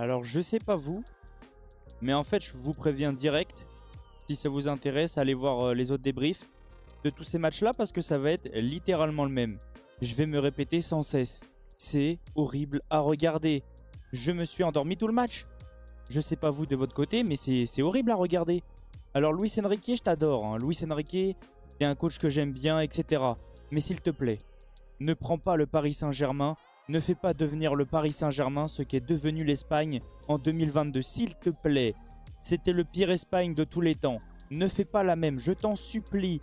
Alors, je sais pas vous, mais en fait, je vous préviens direct. Si ça vous intéresse, allez voir les autres débriefs de tous ces matchs-là parce que ça va être littéralement le même. Je vais me répéter sans cesse. C'est horrible à regarder. Je me suis endormi tout le match. Je sais pas vous de votre côté, mais c'est horrible à regarder. Alors, Luis Enrique, je t'adore. Hein. Luis Enrique, t'es un coach que j'aime bien, etc. Mais s'il te plaît, ne prends pas le Paris Saint-Germain. Ne fais pas devenir le Paris Saint-Germain ce qu'est devenu l'Espagne en 2022. S'il te plaît, c'était le pire Espagne de tous les temps. Ne fais pas la même, je t'en supplie.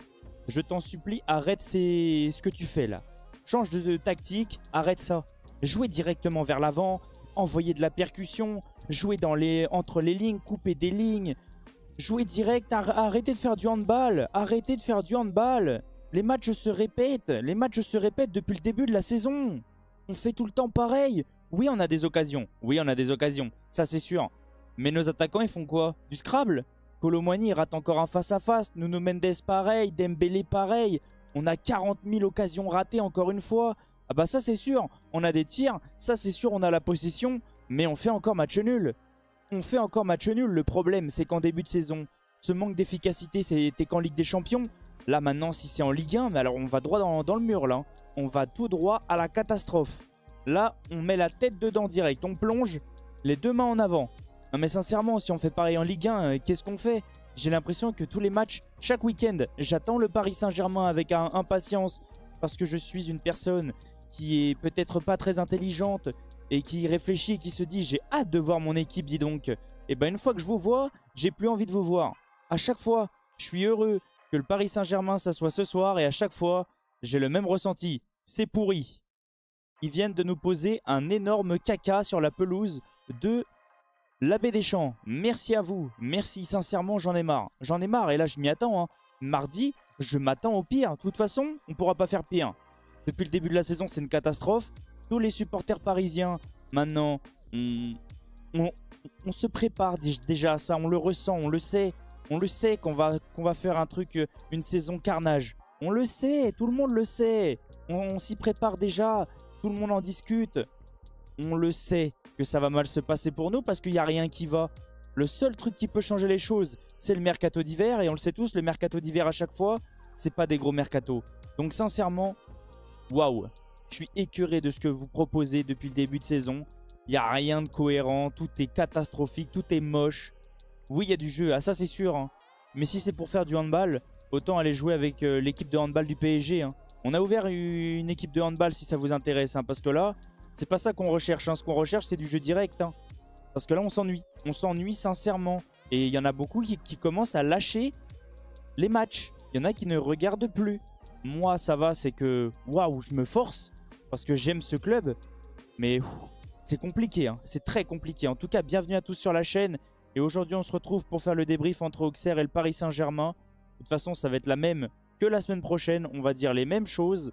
Je t'en supplie, arrête ce que tu fais là. Change de tactique, arrête ça. Jouez directement vers l'avant, envoyez de la percussion, jouez entre les lignes, coupez des lignes. Jouez direct, arrêtez de faire du handball. Arrêtez de faire du handball. Les matchs se répètent depuis le début de la saison. On fait tout le temps pareil. Oui, on a des occasions. Ça, c'est sûr. Mais nos attaquants, ils font quoi? Du Scrabble? Kolo Muani rate encore un face-à-face. Nuno Mendes, pareil. Dembélé, pareil. On a 40 000 occasions ratées, encore une fois. Ah bah ça, c'est sûr. On a des tirs. Ça, c'est sûr, on a la possession. Mais on fait encore match nul. Le problème, c'est qu'en début de saison, ce manque d'efficacité, c'était qu'en Ligue des Champions. Là, maintenant, si c'est en Ligue 1, mais alors on va droit dans le mur, là. On va tout droit à la catastrophe. Là, on met la tête dedans direct. On plonge les deux mains en avant. Non mais sincèrement, si on fait pareil en Ligue 1, qu'est-ce qu'on fait? J'ai l'impression que tous les matchs, chaque week-end, j'attends le Paris Saint-Germain avec impatience. Parce que je suis une personne qui est peut-être pas très intelligente et qui réfléchit et qui se dit j'ai hâte de voir mon équipe, dis donc. Et ben une fois que je vous vois, j'ai plus envie de vous voir. À chaque fois, je suis heureux que le Paris Saint-Germain s'assoie ce soir et à chaque fois, j'ai le même ressenti. C'est pourri. Ils viennent de nous poser un énorme caca sur la pelouse de l'Abbé des Champs. Merci à vous. Merci, sincèrement, j'en ai marre. J'en ai marre et là, je m'y attends. Hein. Mardi, je m'attends au pire. De toute façon, on ne pourra pas faire pire. Depuis le début de la saison, c'est une catastrophe. Tous les supporters parisiens, maintenant, on se prépare déjà à ça. On le ressent, on le sait. On le sait qu'on va faire un truc, une saison carnage. On le sait, tout le monde le sait. On s'y prépare déjà. Tout le monde en discute. On le sait que ça va mal se passer pour nous parce qu'il n'y a rien qui va. Le seul truc qui peut changer les choses, c'est le mercato d'hiver. Et on le sait tous, le mercato d'hiver à chaque fois, c'est pas des gros mercatos. Donc sincèrement, waouh. Je suis écœuré de ce que vous proposez depuis le début de saison. Il n'y a rien de cohérent. Tout est catastrophique. Tout est moche. Oui, il y a du jeu. Ah, ça, c'est sûr. Hein. Mais si c'est pour faire du handball, autant aller jouer avec l'équipe de handball du PSG. Hein. On a ouvert une équipe de handball si ça vous intéresse. Hein, parce que là, c'est pas ça qu'on recherche. Hein. Ce qu'on recherche, c'est du jeu direct. Hein. Parce que là, on s'ennuie. On s'ennuie sincèrement. Et il y en a beaucoup qui commencent à lâcher les matchs. Il y en a qui ne regardent plus. Moi, ça va, c'est que waouh, je me force. Parce que j'aime ce club. Mais c'est compliqué. Hein. C'est très compliqué. En tout cas, bienvenue à tous sur la chaîne. Et aujourd'hui, on se retrouve pour faire le débrief entre Auxerre et le Paris Saint-Germain. De toute façon, ça va être la même que la semaine prochaine. On va dire les mêmes choses.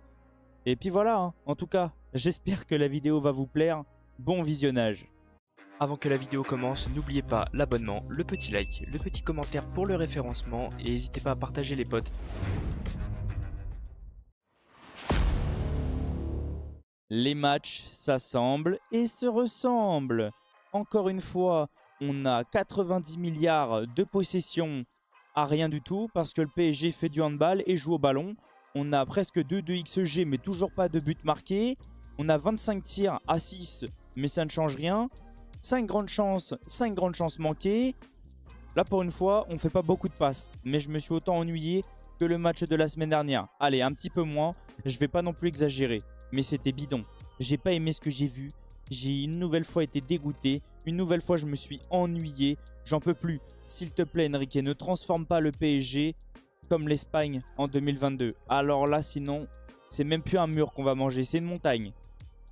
Et puis voilà. Hein. En tout cas, j'espère que la vidéo va vous plaire. Bon visionnage. Avant que la vidéo commence, n'oubliez pas l'abonnement, le petit like, le petit commentaire pour le référencement et n'hésitez pas à partager les potes. Les matchs s'assemblent et se ressemblent. Encore une fois, on a 90 milliards de possession à rien du tout parce que le PSG fait du handball et joue au ballon. On a presque 2 de XG mais toujours pas de but marqué. On a 25 tirs à 6 mais ça ne change rien. 5 grandes chances manquées. Là pour une fois, on ne fait pas beaucoup de passes. Mais je me suis autant ennuyé que le match de la semaine dernière. Allez, un petit peu moins. Je ne vais pas non plus exagérer. Mais c'était bidon. J'ai pas aimé ce que j'ai vu. J'ai une nouvelle fois été dégoûté. Une nouvelle fois, je me suis ennuyé. J'en peux plus. S'il te plaît, Enrique, ne transforme pas le PSG comme l'Espagne en 2022. Alors là, sinon, c'est même plus un mur qu'on va manger. C'est une montagne.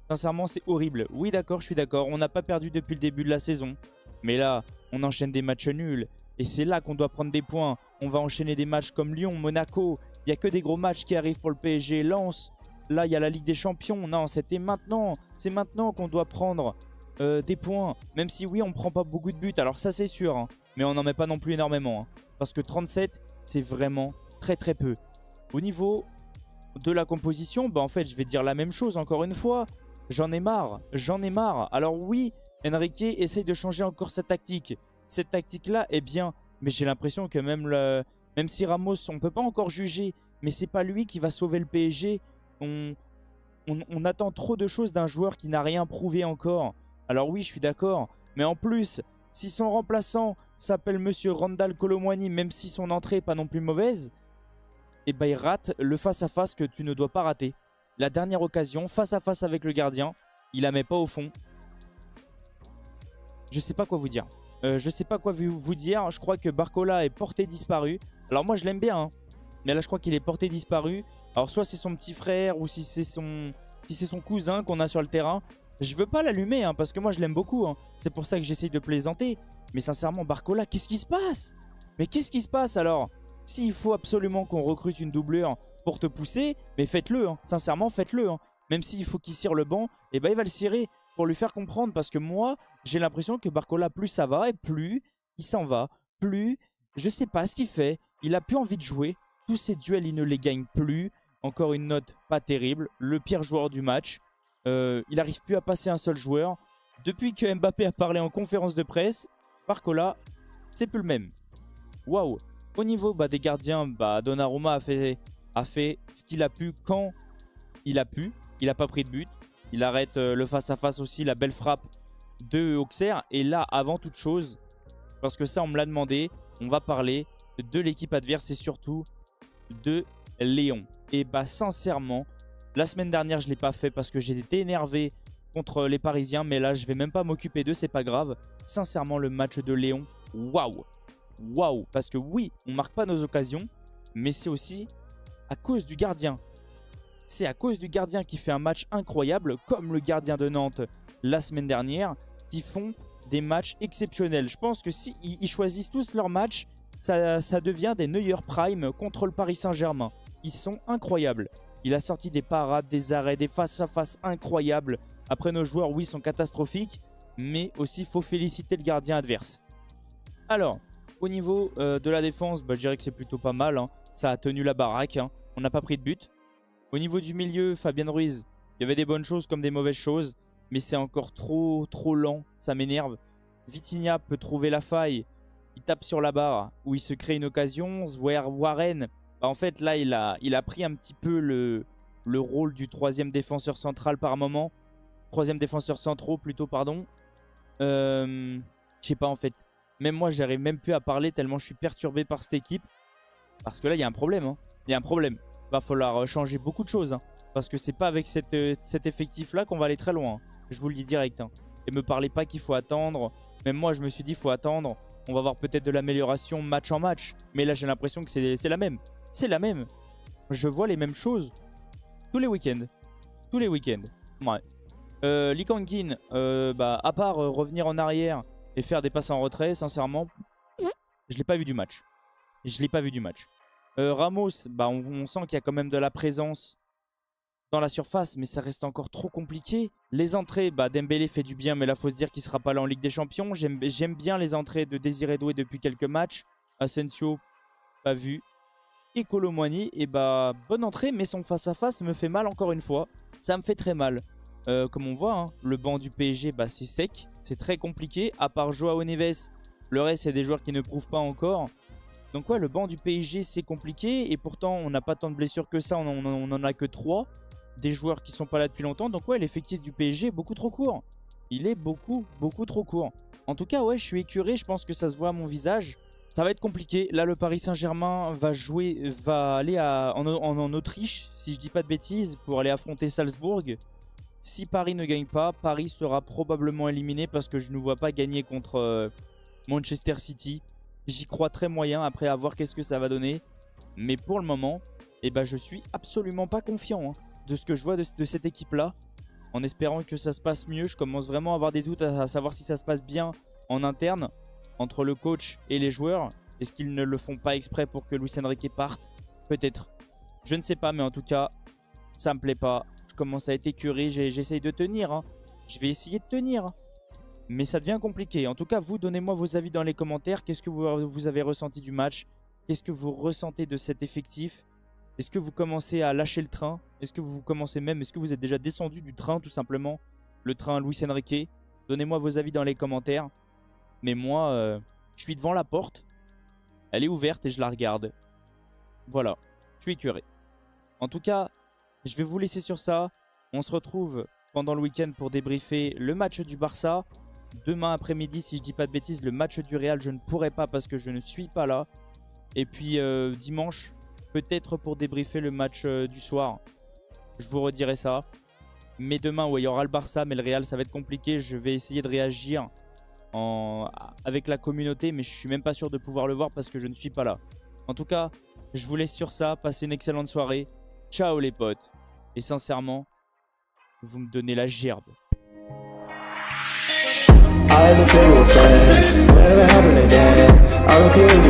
Sincèrement, c'est horrible. Oui, d'accord, je suis d'accord. On n'a pas perdu depuis le début de la saison. Mais là, on enchaîne des matchs nuls. Et c'est là qu'on doit prendre des points. On va enchaîner des matchs comme Lyon, Monaco. Il n'y a que des gros matchs qui arrivent pour le PSG. Lens. Là, il y a la Ligue des Champions. Non, c'était maintenant. C'est maintenant qu'on doit prendre des points. Même si, oui, on ne prend pas beaucoup de buts. Alors ça, c'est sûr. Hein. Mais on n'en met pas non plus énormément. Hein. Parce que 37, c'est vraiment très, très peu. Au niveau de la composition, bah, en fait, je vais dire la même chose encore une fois. J'en ai marre. Alors oui, Enrique essaye de changer encore sa tactique. Cette tactique-là est bien, mais j'ai l'impression que même si Ramos, on ne peut pas encore juger, mais c'est pas lui qui va sauver le PSG. On attend trop de choses d'un joueur qui n'a rien prouvé encore. Alors oui, je suis d'accord, mais en plus, si son remplaçant s'appelle Monsieur Randal Kolo Muani, même si son entrée n'est pas non plus mauvaise, et ben il rate le face-à-face que tu ne dois pas rater. La dernière occasion, face-à-face avec le gardien, il la met pas au fond. Je sais pas quoi vous dire. Je sais pas quoi vous dire. Je crois que Barcola est porté disparu. Alors moi je l'aime bien, hein. Mais là je crois qu'il est porté disparu. Alors soit c'est son petit frère ou si c'est son cousin qu'on a sur le terrain. Je veux pas l'allumer, hein, parce que moi je l'aime beaucoup, hein. C'est pour ça que j'essaye de plaisanter. Mais sincèrement Barcola, qu'est-ce qui se passe? Mais qu'est-ce qui se passe alors? S'il faut absolument qu'on recrute une doublure pour te pousser, mais faites-le, hein. Sincèrement faites-le, hein. Même s'il faut qu'il cire le banc, et ben il va le cirer pour lui faire comprendre. Parce que moi j'ai l'impression que Barcola, plus ça va et plus il s'en va, plus je sais pas ce qu'il fait. Il a plus envie de jouer. Tous ses duels, il ne les gagne plus. Encore une note pas terrible. Le pire joueur du match. Il n'arrive plus à passer un seul joueur. Depuis que Mbappé a parlé en conférence de presse, Barcola, c'est plus le même. Waouh. Au niveau des gardiens, Donnarumma a fait ce qu'il a pu quand il a pu. Il n'a pas pris de but. Il arrête le face-à-face aussi, la belle frappe de Auxerre. Et là, avant toute chose, parce que ça on me l'a demandé, on va parler de l'équipe adverse et surtout de Léon. Et sincèrement, la semaine dernière je ne l'ai pas fait parce que j'étais énervé contre les Parisiens. Mais là je vais même pas m'occuper d'eux, c'est pas grave. Sincèrement le match de Léon, waouh. Waouh. Parce que oui, on marque pas nos occasions, mais c'est aussi à cause du gardien. C'est à cause du gardien qui fait un match incroyable, comme le gardien de Nantes la semaine dernière, qui font des matchs exceptionnels. Je pense que si ils choisissent tous leurs matchs, ça devient des Neuer Prime contre le Paris Saint-Germain. Ils sont incroyables. Il a sorti des parades, des arrêts, des face-à-face incroyables. Après, nos joueurs, oui, sont catastrophiques, mais aussi, il faut féliciter le gardien adverse. Alors, au niveau de la défense, je dirais que c'est plutôt pas mal, hein. Ça a tenu la baraque, hein. On n'a pas pris de but. Au niveau du milieu, Fabien Ruiz, il y avait des bonnes choses comme des mauvaises choses, mais c'est encore trop lent, ça m'énerve. Vitinha peut trouver la faille, il tape sur la barre où il se crée une occasion. Warren, en fait là il a pris un petit peu le rôle du troisième défenseur central par moment. Troisième défenseur central plutôt, pardon. Je sais pas en fait. Même moi j'arrive même plus à parler tellement je suis perturbé par cette équipe. Parce que là il y a un problème, hein. Il y a un problème. Va falloir changer beaucoup de choses, hein, parce que c'est pas avec cet effectif là qu'on va aller très loin, hein. Je vous le dis direct, hein. Et me parlez pas qu'il faut attendre. Même moi je me suis dit il faut attendre. On va voir peut-être de l'amélioration match en match. Mais là j'ai l'impression que c'est la même. C'est la même. Je vois les mêmes choses tous les week-ends. Tous les week-ends. Ouais. Lee Kang-in, à part revenir en arrière et faire des passes en retrait, sincèrement, je l'ai pas vu du match. Je l'ai pas vu du match. Ramos, on sent qu'il y a quand même de la présence dans la surface, mais ça reste encore trop compliqué. Les entrées, Dembélé fait du bien, mais là, faut se dire qu'il sera pas là en Ligue des Champions. J'aime bien les entrées de Désiré Doué depuis quelques matchs. Asensio, pas vu. Et Kolo Muani, bonne entrée, mais son face-à-face me fait mal encore une fois. Ça me fait très mal. Comme on voit, hein, le banc du PSG, c'est sec. C'est très compliqué. À part Joao Neves, le reste, c'est des joueurs qui ne prouvent pas encore. Donc ouais, le banc du PSG, c'est compliqué. Et pourtant, on n'a pas tant de blessures que ça. On n'en a que 3. Des joueurs qui sont pas là depuis longtemps. Donc ouais, l'effectif du PSG est beaucoup trop court. Il est beaucoup trop court. En tout cas, ouais, je suis écœuré. Je pense que ça se voit à mon visage. Ça va être compliqué. Là, le Paris Saint-Germain va aller en Autriche, si je dis pas de bêtises, pour aller affronter Salzbourg. Si Paris ne gagne pas, Paris sera probablement éliminé parce que je ne vois pas gagner contre Manchester City. J'y crois très moyen, après à voir qu'est-ce que ça va donner. Mais pour le moment, je suis absolument pas confiant, hein, de ce que je vois de cette équipe-là. En espérant que ça se passe mieux, je commence vraiment à avoir des doutes à savoir si ça se passe bien en interne, entre le coach et les joueurs. Est-ce qu'ils ne le font pas exprès pour que Luis Enrique parte? Peut-être. Je ne sais pas, mais en tout cas, ça me plaît pas. Je commence à être écœuré, j'essaye de tenir, hein. Je vais essayer de tenir. Mais ça devient compliqué. En tout cas, vous, donnez-moi vos avis dans les commentaires. Qu'est-ce que vous avez ressenti du match? Qu'est-ce que vous ressentez de cet effectif? Est-ce que vous commencez à lâcher le train? Est-ce que vous êtes déjà descendu du train, tout simplement? Le train Luis Enrique? Donnez-moi vos avis dans les commentaires. Mais moi, je suis devant la porte. Elle est ouverte et je la regarde. Voilà, je suis écœuré. En tout cas, je vais vous laisser sur ça. On se retrouve pendant le week-end pour débriefer le match du Barça. Demain après-midi, si je dis pas de bêtises, le match du Real, je ne pourrai pas parce que je ne suis pas là. Et puis dimanche, peut-être pour débriefer le match du soir. Je vous redirai ça. Mais demain, ouais, il y aura le Barça, mais le Real, ça va être compliqué. Je vais essayer de réagir avec la communauté, mais je suis même pas sûr de pouvoir le voir parce que je ne suis pas là. En tout cas, je vous laisse sur ça. Passez une excellente soirée. Ciao les potes. Et sincèrement, vous me donnez la gerbe. Eyes and say we're friends, whatever happened to that? I don't care if